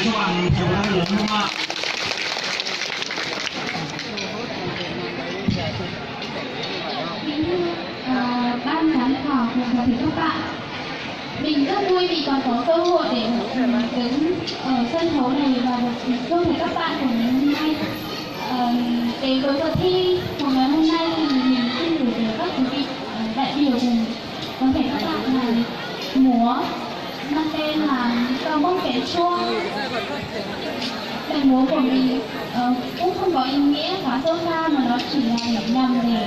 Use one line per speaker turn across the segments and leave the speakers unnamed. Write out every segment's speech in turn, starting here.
cho bạn thiếu năng lượng không ạ?
Ban giám khảo cùng toàn thể các bạn, mình rất vui vì còn có cơ hội để đứng ở sân khấu này và được chung với các bạn của ngày hôm nay. Đến với cuộc thi của ngày hôm nay thì mình xin gửi đến các quý vị đại biểu cùng toàn thể các bạn là múa mang tên là Cờ Bông Kẻ Chua. Bài múa của mình cũng không có ý nghĩa quá sâu xa, mà nó chỉ là nhằm để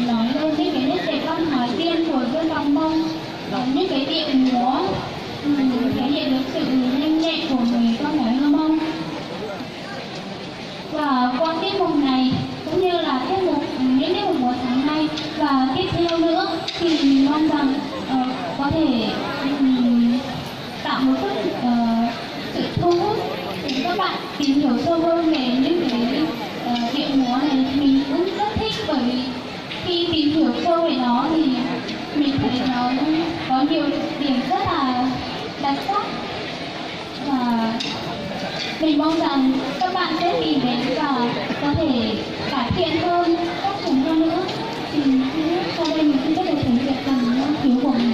nói lên những cái nét đẹp văn hóa riêng của dân tộc Mông, những cái điệu múa thể hiện được sự nhanh nhẹn của người con gái Hơ Mông. Và qua tiết mục này cũng như là những tiết mục múa tháng nay và tiếp theo nữa thì mình mong rằng có thể tạo một chút sự thu hút để các bạn tìm hiểu sâu hơn về những cái điệu múa này. Mình cũng rất thích, bởi vì khi tìm hiểu sâu về nó thì mình thấy nó có nhiều điểm rất là đặc sắc, và mình mong rằng các bạn sẽ tìm đến và có thể cải thiện hơn các chúng ta nữa. Thì sau đây mình cũng rất là thể hiện bằng năng khiếu của mình.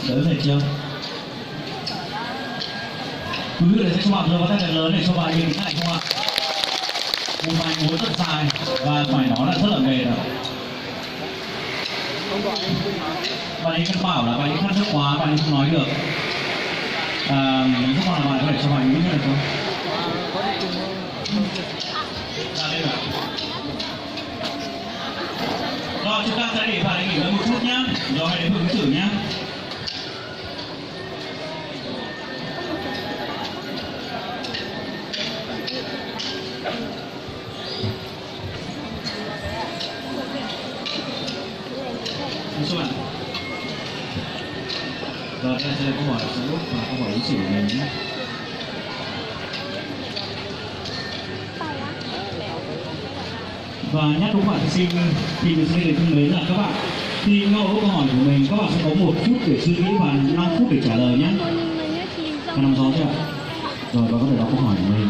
đỡ mệt chưa? Quý vị sẽ cho bạn đưa vào tay lớn để cho bạn nhìn thế này không ạ? Một bài múa rất dài và phải nói là rất là mệt ạ. Bạn ấy căn bảo là bạn ấy khát nước quá, bạn ấy không nói được. Nếu không là bạn có thể cho bạn ấy biết được không? Ra đây ạ. Rồi chúng ta sẽ để bạn ấy nghỉ ngơi một chút nhé. Rồi hãy đến hướng xử nhé. Đúng bạn. Rồi đây là câu hỏi sẽ lúc và câu hỏi ứng xử của mình nhé. Và nhắc đúng bạn thí sinh thì mình sẽ được thân mến là các bạn khi ngẫu câu hỏi của mình các bạn sẽ có 1 phút để suy nghĩ và 5 phút để trả lời nhé. Các nằm rõ chưa ạ? Rồi bạn có thể đọc câu hỏi của mình.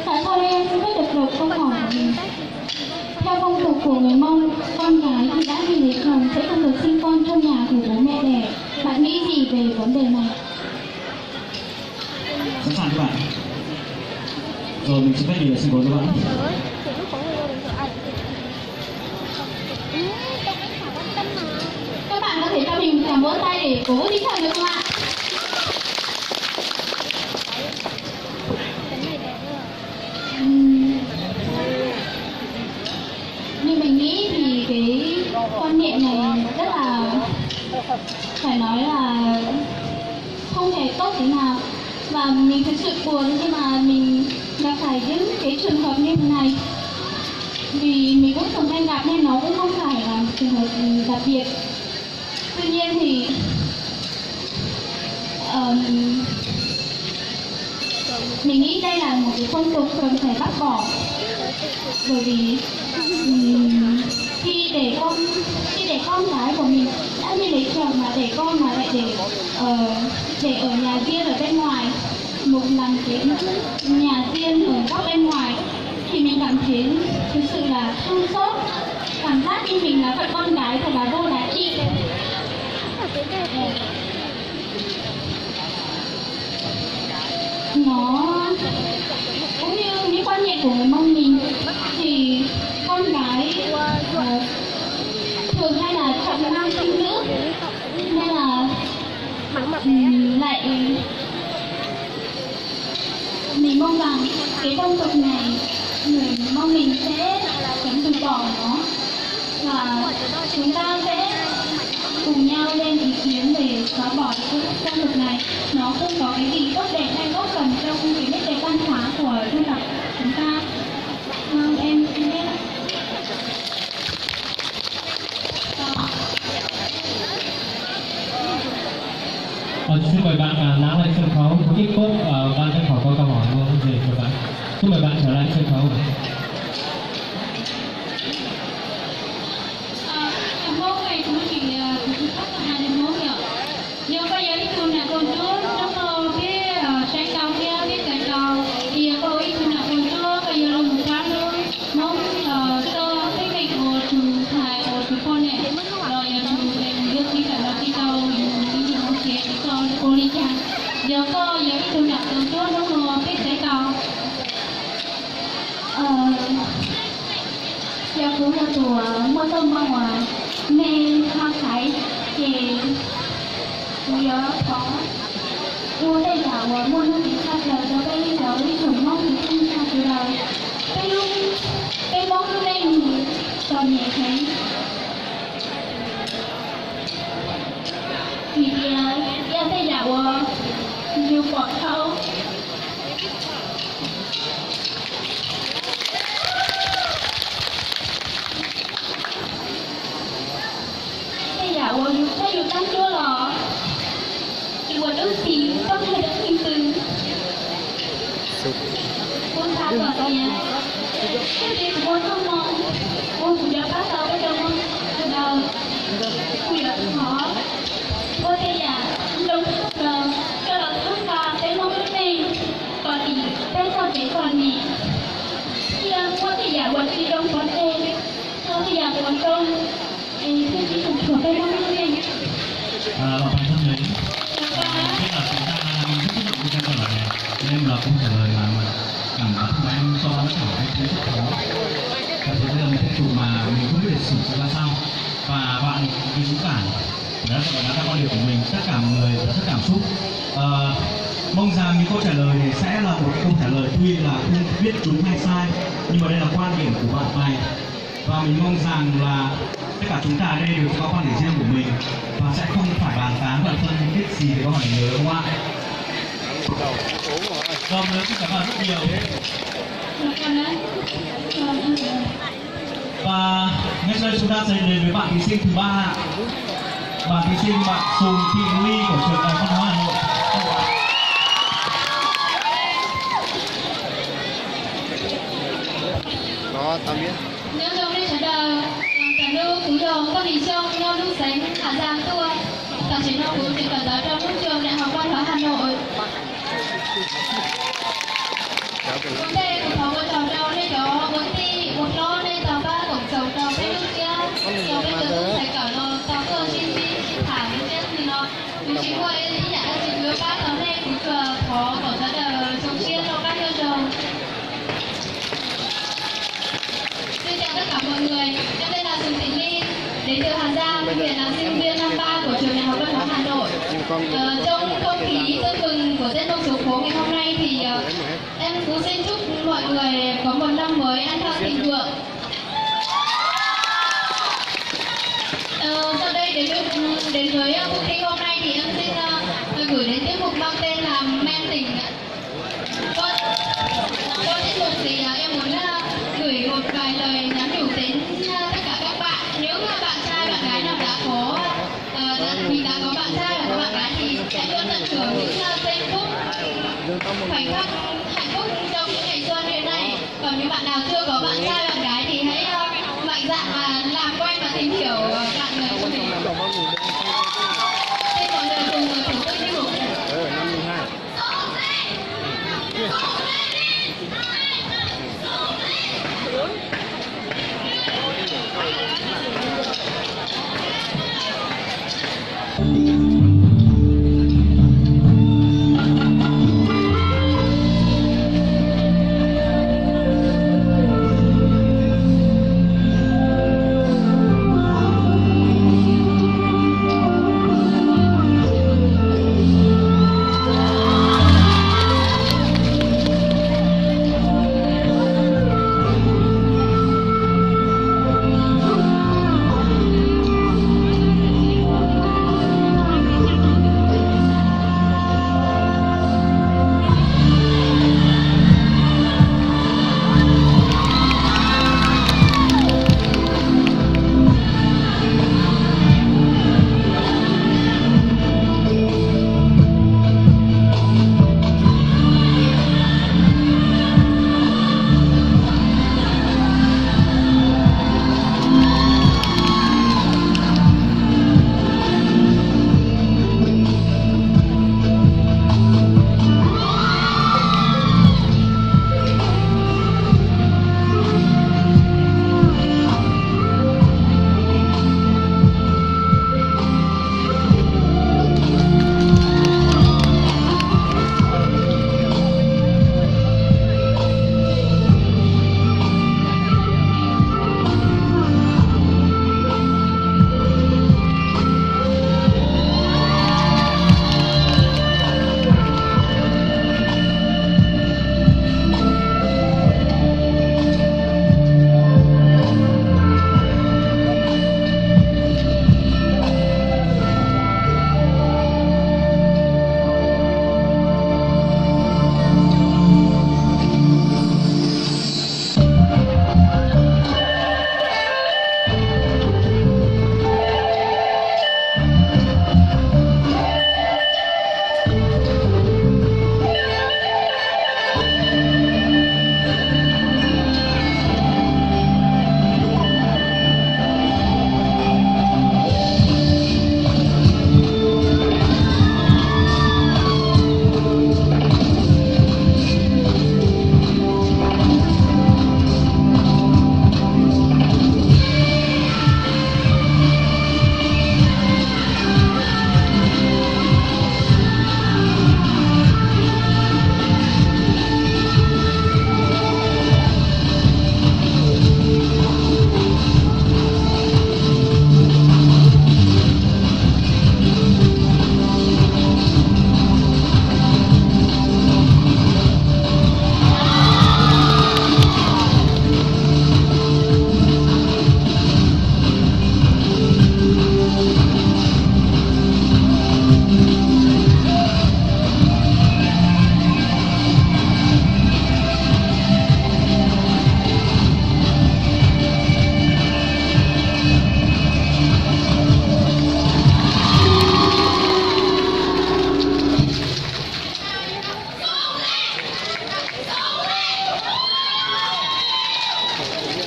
Tại sao em không biết được câu hỏi của mình? Theo phong tục của người Mông, con gái khi đã đi lấy chồng sẽ không được sinh con trong nhà của bố mẹ đẻ. Bạn nghĩ gì về vấn đề này?
Sẵn sàng các bạn. Rồi mình xin phép nhìn lại sân khấu các bạn.
Các bạn có thể cho mình cảm vỗ tay để cổ vũ tinh thần được không ạ? Nhưng mình nghĩ thì cái quan niệm này rất là phải nói là không hề tốt thế nào, và mình thực sự buồn khi mà mình gặp phải những cái trường hợp như thế này, vì mình cũng thường hay gặp nên nó cũng không phải là một trường hợp đặc biệt. Tuy nhiên thì mình nghĩ đây là một cái phong tục cần phải bác bỏ, bởi vì khi để con gái của mình đã đi lấy chồng mà để con mà lại để ở nhà riêng ở bên ngoài, một lần cái nhà riêng ở góc bên ngoài, thì mình cảm thấy thực sự là thương xót, cảm giác như mình là phận con gái thật là vô giá trị. Nó cũng như những quan niệm của người Mông mình thì con gái thường hay là trọng nam khinh nữ, nên là lại mình mong rằng cái phong tục này người Mông mình sẽ sớm từ bỏ nó, và chúng ta sẽ cùng nhau lên ý kiến để xóa bỏ cái phong tục này. Nó không có cái gì tốt đẹp hay góp phần trong cái nét đẹp văn hóa của dân tộc chúng ta. Em xin biết ạ.
Xin mời bạn nắm lại sân khấu, có ít phút ban giám khảo có câu hỏi luôn gì cho bạn. Xin mời bạn trở lại sân khấu.
Món này cũng chỉ rất là hai đến món nhở. Nhưng bây giờ đi thường là con chúa trong cái trái cầu kia, cái trái cầu thì cô ấy thường là con chúa bây giờ là một tháng luôn. Món sơ cái này của chủ thải của chủ con này, rồi chủ này được đi cả là đi cầu đi một xe đi con cô đi chăng. Giờ cô giờ đi thường là con chúa trong cái trái cầu. Giờ cũng là của mua tôm bao ngoài nên hoa thái thì giờ có mua đây là mua nó bị sao giờ cho cái giờ đi thử mong thì không sao từ đầu cái món lúc đây thì còn nhẹ thấy thì giờ đây là nhiều quả thâu. Saya juga jual lah. Jual tu sih, tak ada simpen. Pun tak ada ya. Jadi buat apa? Oh sudah pasal ke dalam sudah sudah hot. Oh ya, trong cái là tất cả cái món này còn thì cái sao để còn nhỉ? Thì qua thì giả qua thì trong quán em, sau thì giả quán trong tiêu chí của cây 50 anh.
Và bản thân mình tức là chúng ta rất thích động cái câu hỏi này nên là không trả lời mà cảm giác của em so với cả anh thấy rất khó. Và thế bây giờ mình sẽ chụp mà mình không biết để xử sự ra sao và bạn vì dũng cảm đã ra quan điểm của mình, tất cả mọi người rất cảm xúc. Mong rằng những câu trả lời này sẽ là một câu trả lời tuy là không biết đúng hay sai, nhưng mà đây là quan điểm của bạn này và mình mong rằng là tất cả chúng ta ở đây đều có quan điểm riêng của mình và sẽ không phải bàn tán và phân tích gì về câu hỏi này đúng không ạ? Vâng, xin cảm ơn rất nhiều. Và ngay sau đây chúng ta sẽ đến với bạn thí sinh thứ ba, bạn thí sinh bạn Sùng Thị Ly của trường Đại học Văn hóa Hà Nội.
Đó, tao biết.
Nếu trong đây sẽ là cả lưu cử đầu các đi trong nhau lưu sánh Hà Giang tua cả chiến đấu của trường cả giáo trong các trường Đại học Văn hóa Hà Nội. Vấn đề của họ có trò trò nên có vấn thi một lo nên tàu ba tổng trò trò với lưu kia trò với trường sẽ cả lo tàu cơ xin thả với chết thì nó mình chỉ quay ý đã chỉ đưa ba tàu này cũng chờ khó có rất là trong chia cho các yêu cầu. Xin chào tất cả mọi người, em tên là Sùng Thị Ly, đến từ Hà Giang, hiện là sinh viên năm 3 của trường Đại học Văn hóa Hà Nội. Trong không khí tưng bừng của Tết Đông Số Phố ngày hôm nay thì em cũng xin chúc mọi người có một năm mới an khang thịnh vượng. Sau đây đến với cuộc thi hôm nay thì em xin gửi đến tiết mục mang tên là Men Tình. Qua tiết mục thì em muốn gửi một vài lời nhắn nhủ đến tất cả các bạn. Nếu mà bạn trai bạn gái nào đã có mình đã có bạn trai và có bạn gái thì hãy luôn tận hưởng những giây phút khoảnh khắc hạnh phúc trong những ngày xuân hiện nay. Còn những bạn nào chưa có bạn trai bạn gái thì hãy mạnh dạn và làm quen và tìm hiểu bạn người của mình. Xin mọi người cùng thưởng thức tiết mục.
52.
Hãy subscribe cho kênh Ghiền Mì Gõ để không bỏ lỡ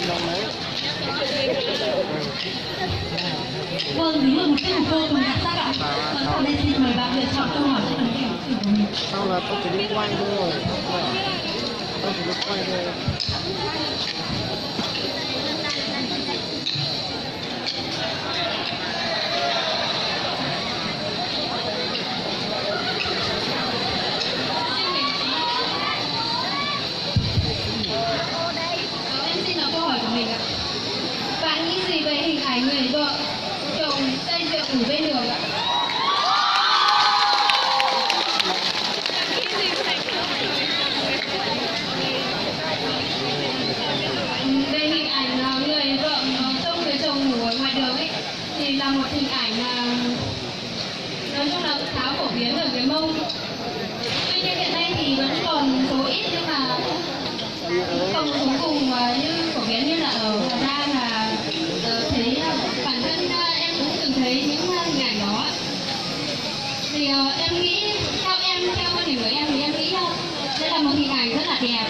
trong đấy.
Vâng, đúng là một tiết mục vô cùng đặc sắc ạ. Sau đây xin mời bạn lựa chọn câu hỏi cho phần thi ứng xử của mình.
Sau là tôi chỉ đi quay thôi. Tôi chỉ đi quay thôi.
Em xin đọc câu hỏi của mình ạ. Bạn nghĩ gì về hình ảnh người vợ chồng say rượu ngủ bên đường ạ? Về hình ảnh người vợ trông người chồng ngủ ở ngoài đường ấy thì là một hình ảnh nói chung là khá phổ biến ở người Mông. Tuy nhiên hiện nay thì vẫn còn số ít nhưng mà không cuối cùng như phổ biến như là ở Hà Giang là thấy bản thân em cũng từng thấy những hình ảnh đó. Thì em nghĩ theo quan điểm của em thì em nghĩ đây là một hình ảnh rất là đẹp.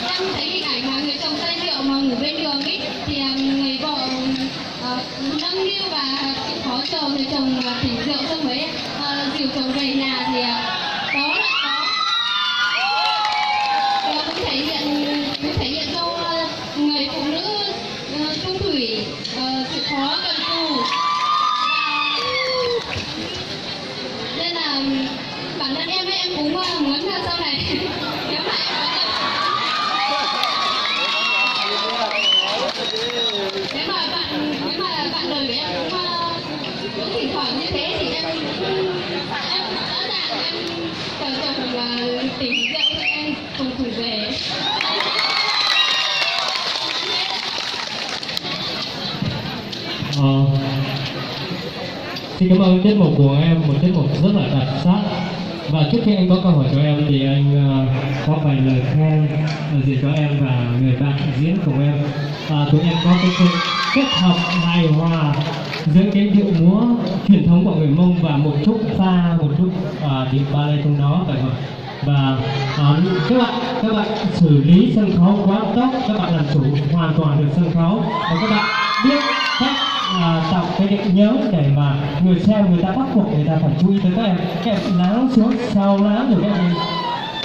Em thấy hình ảnh mà người chồng say rượu mà ngủ bên đường ấy thì người vợ nâng niu và chịu khó chờ người chồng tỉnh rượu xong mới dìu chồng về nhà thì đó cũng thể hiện cho người phụ nữ trung thủy chịu khó cần cù. Nên là bản thân em cũng muốn sau này nếu mà bạn đời của em cũng thỉnh thoảng như thế thì em rõ ràng em chờ chồng tỉnh rượu thì em cùng thủ về.
Xin cảm ơn tiết mục của em, một tiết mục rất là đặc sắc. Và trước khi anh có câu hỏi cho em thì anh có vài lời khen dành cho em và người bạn diễn cùng em. Tụi em có cái sự kết hợp hài hòa giữa cái điệu múa truyền thống của người Mông và một chút pha, một chút điệu ballet trong đó vậy mà. Và các bạn xử lý sân khấu quá tốt, các bạn làm chủ hoàn toàn được sân khấu và các bạn biết cách tạo cái điểm nhớ để mà người xem người ta bắt buộc người ta phải chú ý tới các em lắng xuống sau lắng rồi các em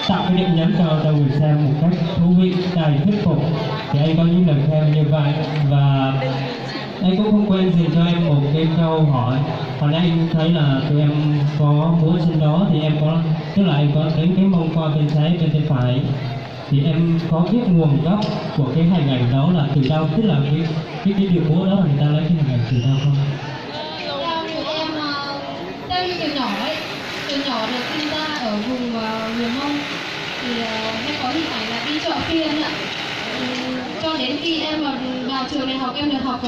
tạo cái điểm nhấn cho người xem một cách thú vị, đầy thuyết phục. Thì anh có những lời khen như vậy và anh cũng không quên dành cho em một cái câu hỏi. Hồi nãy anh thấy là tụi em có múa trên đó thì em có, tức là em có đến cái mông coi bên trái bên tay phải thì em có biết nguồn gốc của cái hình ảnh đó là từ đâu, tức là cái điệu múa đó người ta lấy cái hình ảnh từ đâu không?
Theo như từ nhỏ được sinh ra ở vùng miền Mông thì em có hình ảnh là đi chợ phiên ạ. Cho đến khi em vào trường đại học em được học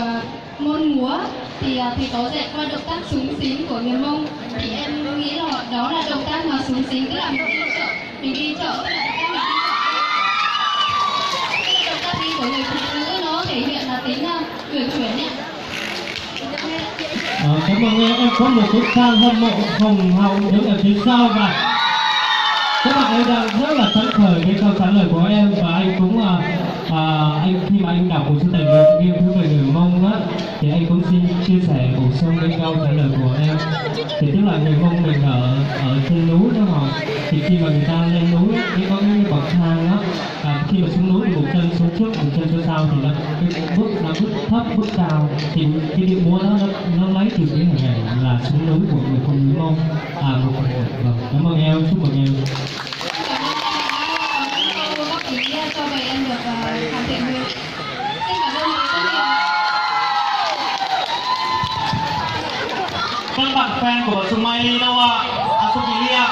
môn múa thì thầy có dạy qua động tác xúng xính của người Mông thì em nghĩ là đó là động tác mà xúng xính, tức là mình đi chợ là động tác đi của người phụ nữ, nó thể hiện là tính uyển chuyển nhé.
Cảm ơn em có một cái fan hâm mộ hồng hậu đứng ở phía sau và các bạn ấy đang rất là phấn khởi với câu trả lời của em và anh cũng anh khi mà anh đọc một số tài liệu nghiên cứu về người Mông á thì anh cũng xin chia sẻ bổ sung cái câu trả lời của em. Thì tức là người Mông mình ở trên núi đó họ thì khi mà người ta lên núi thì có cái bậc thang đó khi mà xuống núi thì một chân xuống trước một chân xuống sau thì cái bước thấp bước cao thì cái điệu múa đó nó lấy từ cái hình ảnh là xuống núi của người phụ nữ Mông. Cảm ơn em, chúc mừng em.
Cho vậy em được hoàn thiện hơn. Xin cảm ơn mọi người.
Các bạn fan của Sùng Mai Ly đâu ạ? Sùng Thị Ly ạ.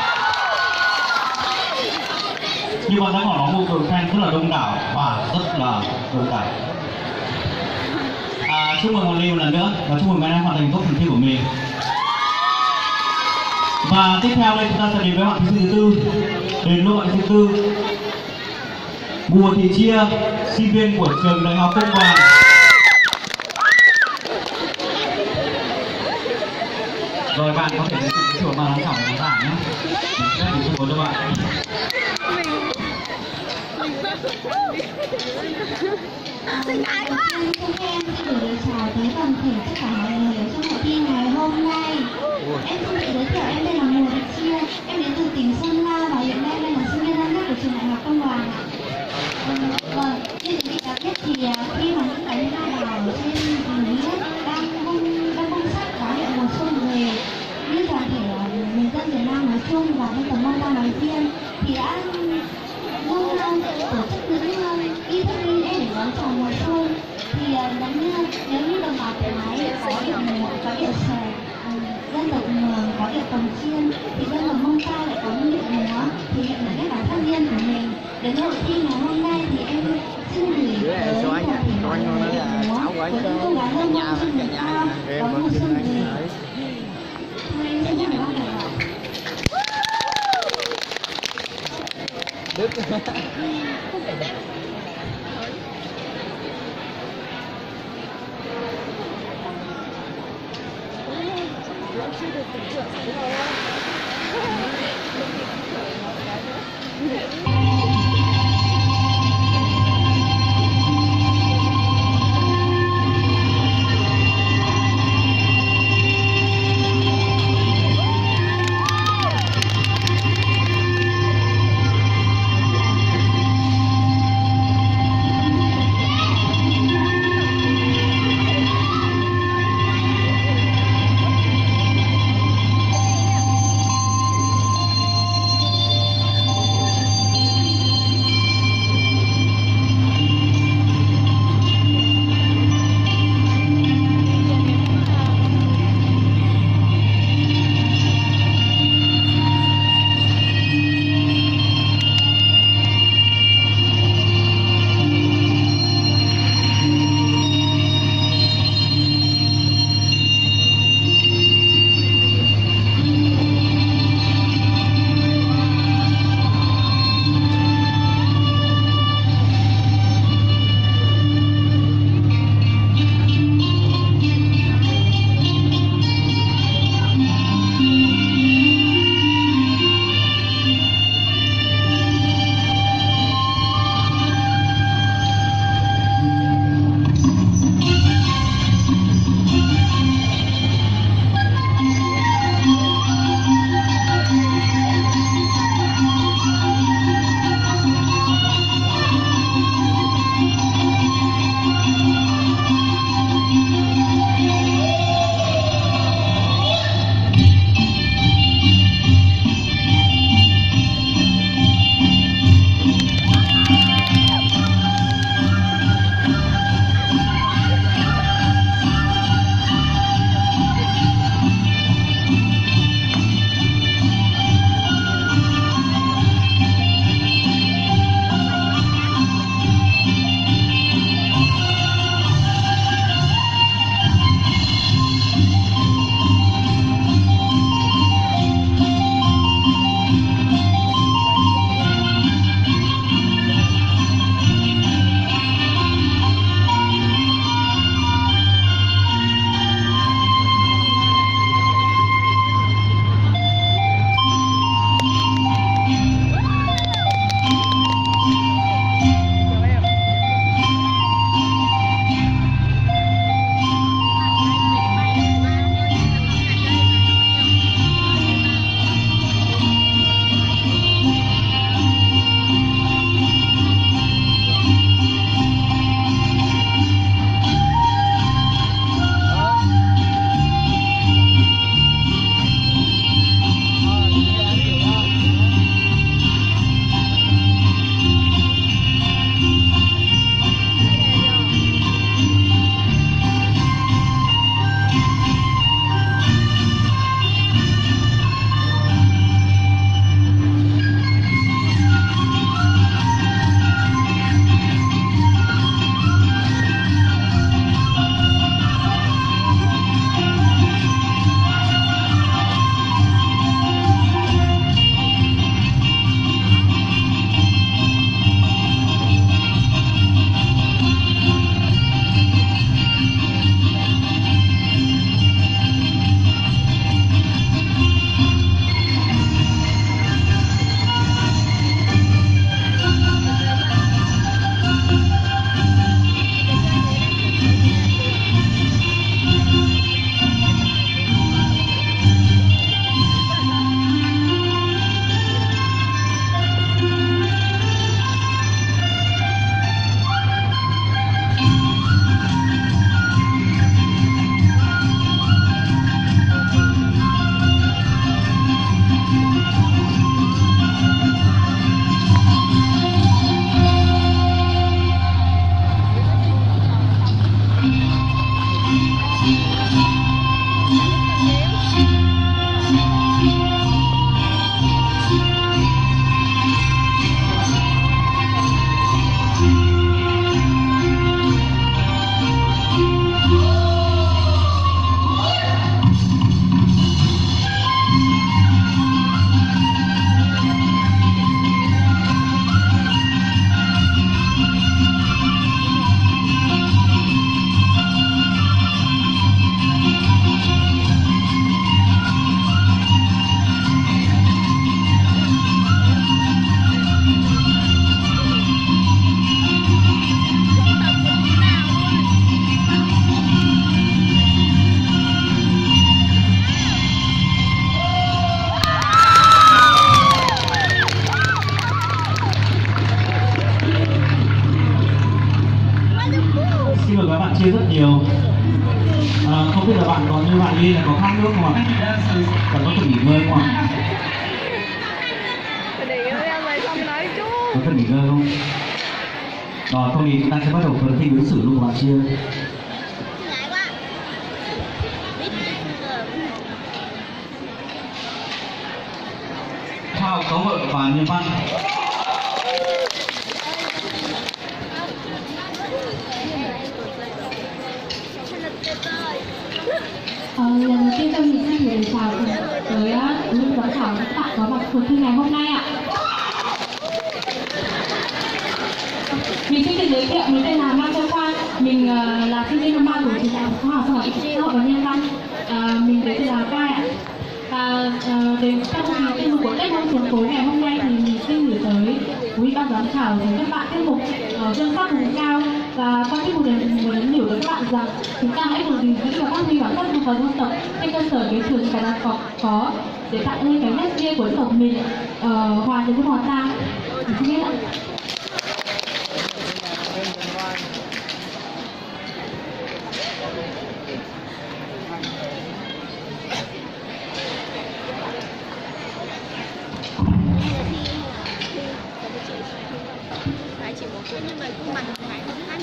Như bạn thấy họ nó một lượng fan rất là đông đảo và rất là đông đảo. Chúc mừng Hoàng Ly một lần nữa và chúc mừng bạn đã hoàn thành tốt phần thi của mình. Và tiếp theo đây chúng ta sẽ đến với bạn thí sinh thứ tư. Đến với bạn thứ tư, Bùa Thị Chia, sinh viên của trường Đại học Công đoàn. Rồi bạn có thể giới thiệu ban giám khảo của khán giả nhé. Mình sẽ để cho bạn.
Chúng em xin gửi lời chào tới toàn thể tất cả mọi người ở trong hội thi ngày hôm nay. Em xin tự giới thiệu, em tên là Mùa Thị Chia, em đến từ tỉnh Sơn La và hiện nay em là sinh viên năm nhất của trường Đại học Công đoàn ạ. Vâng, như quý vị đã biết thì khi mà những cánh hoa đào ở trên núi đang bung sắc báo hiệu mùa xuân về, như toàn thể người dân Việt Nam nói chung và dân tộc Mông Đa nói riêng thì đã luôn tổ chức những nghi thức nghi lễ để đón chào mùa xuân. Thì nếu như đồng bào Thái có điệu múa, có điệu xòe, dân tộc Mường có điệu cồng chiêng, thì dân tộc Mông Ta lại có những điệu múa thì hiện là cái bản thân riêng của mình. Đến hội thi ngày hôm nay thì em xin gửi tới toàn thể mọi người điệu múa của những cô gái Mông Mông trên miền cao có mùa xuân về. Thôi em xin bắt đầu ạ.
chia rất nhiều. Không biết là bạn có như bạn đi là có khát nước không ạ? Bạn có cần nghỉ ngơi không ạ? Có cần nghỉ ngơi không? Rồi, không thì chúng ta sẽ bắt đầu phần thi ứng xử luôn của bạn Chia. Khoa học xã hội và nhân văn.
Lần đầu tiên tôi mình xin gửi chào tới những giám khảo các bạn có mặt cuộc thi ngày hôm nay ạ. Mình xin tự giới thiệu, mình tên là Mai Châu Khoa, mình là sinh viên năm 3 của trường đại học khoa học xã hội và nhân văn, mình đến từ Lào Cai ạ. Và đến trong chuyên mục của Tết Mong Xuống Phố ngày hôm nay thì mình xin gửi tới quý ban giám khảo và các bạn tiết mục dân sắc vùng cao, và qua tiết mục này mình muốn nhắn nhủ tới các bạn rằng chúng ta hãy cùng gìn giữ và phát huy bản sắc văn hóa dân tộc trên cơ sở cái trường cái là có để tạo nên cái nét riêng của dân tộc mình, hòa với hòa ta. Mình không biết ạ.
Phải chỉ một phút nhưng mà khuôn mặt phải không ăn.